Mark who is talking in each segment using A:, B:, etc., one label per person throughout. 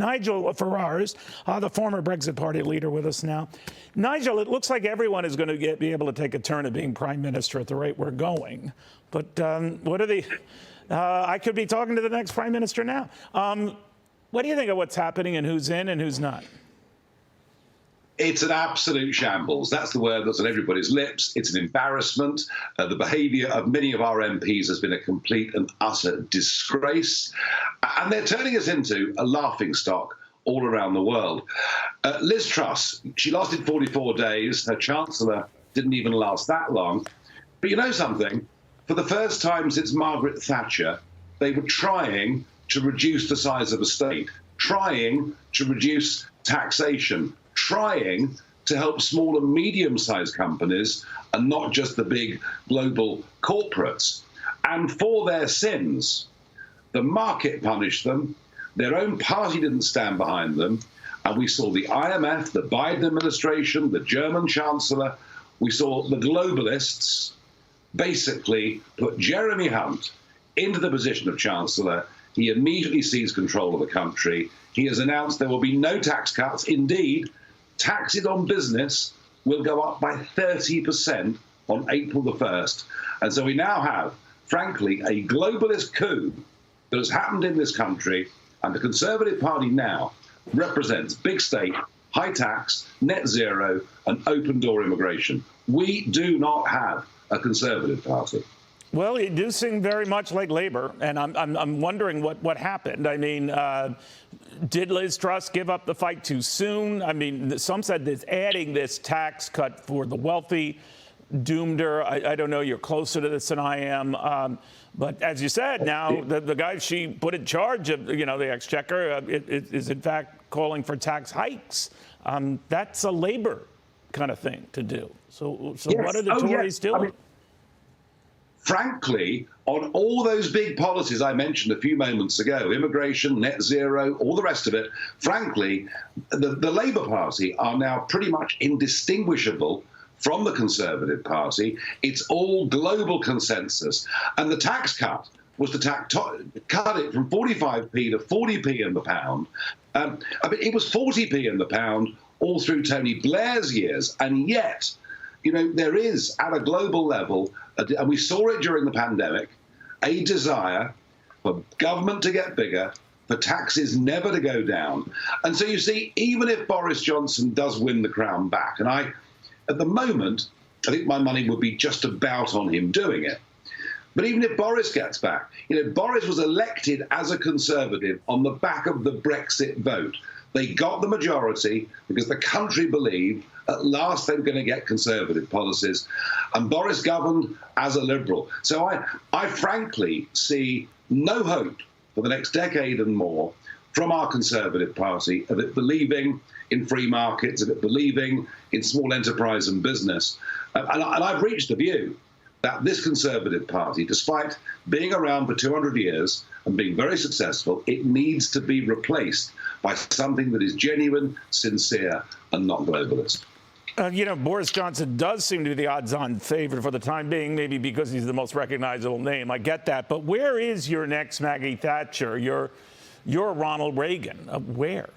A: Nigel Farage, the former Brexit Party leader, with us now. Nigel, it looks like everyone is going to be able to take a turn at being prime minister at the rate we're going. But what are the? I could be talking to the next prime minister now. What do you think of what's happening and who's in and who's not?
B: It's an absolute shambles. That's the word that's on everybody's lips. It's an embarrassment. The behaviour of many of our MPs has been a complete and utter disgrace. And they're turning us into a laughingstock all around the world. Liz Truss, she lasted 44 days. Her Chancellor didn't even last that long. But you know something? For the first time since Margaret Thatcher, they were trying to reduce the size of a state, trying to reduce taxation, trying to help small and medium-sized companies and not just the big global corporates. And for their sins, the market punished them, their own party didn't stand behind them, and we saw the IMF, the Biden administration, the German Chancellor, we saw the globalists basically put Jeremy Hunt into the position of Chancellor. He immediately seized control of the country. He has announced there will be no tax cuts. Indeed, taxes on business will go up by 30% on April the 1st. And so we now have, frankly, a globalist coup that has happened in this country, and the Conservative Party now represents big state, high tax, net zero, and open door immigration. We do not have a Conservative Party.
A: Well, you do seem very much like Labour, and I'm wondering what happened. I mean, did Liz Truss give up the fight too soon? I mean, some said that adding this tax cut for the wealthy doomed her. I don't know. You're closer to this than I am. But as you said, now the guy she put in charge of, the Exchequer is in fact calling for tax hikes. That's a Labour kind of thing to do. So yes. What are the Tories doing?
B: Frankly, on all those big policies I mentioned a few moments ago, immigration, net zero, all the rest of it, frankly, the Labour Party are now pretty much indistinguishable from the Conservative Party. It's all global consensus. And the tax cut was to cut it from 45p to 40p in the pound. I mean, it was 40p in the pound all through Tony Blair's years. And yet, there is, at a global level, and we saw it during the pandemic, a desire for government to get bigger, for taxes never to go down. And so you see, even if Boris Johnson does win the crown back, and at the moment, I think my money would be just about on him doing it. But even if Boris gets back, Boris was elected as a Conservative on the back of the Brexit vote. They got the majority because the country believed at last they were going to get Conservative policies. And Boris governed as a Liberal. So I frankly see no hope for the next decade and more from our Conservative Party of it believing in free markets, of it believing in small enterprise and business. And I've reached the view that this Conservative Party, despite being around for 200 years and being very successful, it needs to be replaced by something that is genuine, sincere, and not globalist.
A: Boris Johnson does seem to be the odds-on favorite for the time being, maybe because he's the most recognizable name. I get that. But where is your next Maggie Thatcher, your Ronald Reagan? Where?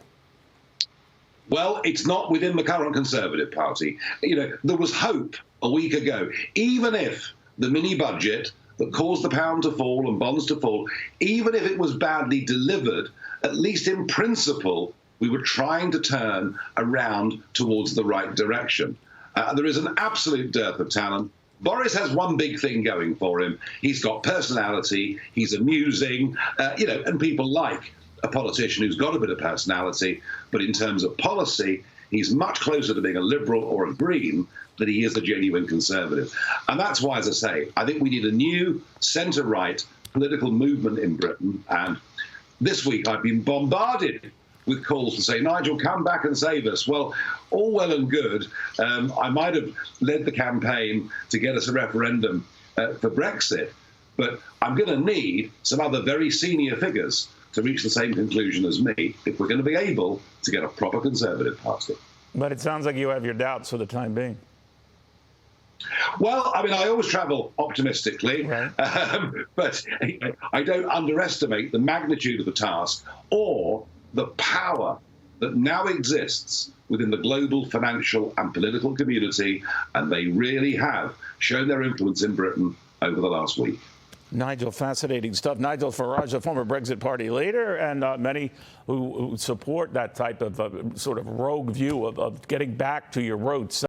B: Well, it's not within the current Conservative Party. There was hope a week ago. Even if the mini-budget that caused the pound to fall and bonds to fall, even if it was badly delivered, at least in principle, we were trying to turn around towards the right direction. There is an absolute dearth of talent. Boris has one big thing going for him. He's got personality, he's amusing, and people like a politician who's got a bit of personality. But in terms of policy, he's much closer to being a Liberal or a Green than he is a genuine Conservative. And that's why, as I say, I think we need a new centre-right political movement in Britain. And this week I've been bombarded with calls to say, Nigel, come back and save us. Well, all well and good. I might have led the campaign to get us a referendum for Brexit, but I'm going to need some other very senior figures to reach the same conclusion as me if we're going to be able to get a proper Conservative Party.
A: But it sounds like you have your doubts for the time being.
B: Well, I mean, I always travel optimistically,
A: right.
B: But I don't underestimate the magnitude of the task or the power that now exists within the global financial and political community, and they really have shown their influence in Britain over the last week.
A: Nigel, fascinating stuff. Nigel Farage, a former Brexit Party leader, and many who support that type of sort of rogue view of getting back to your roots.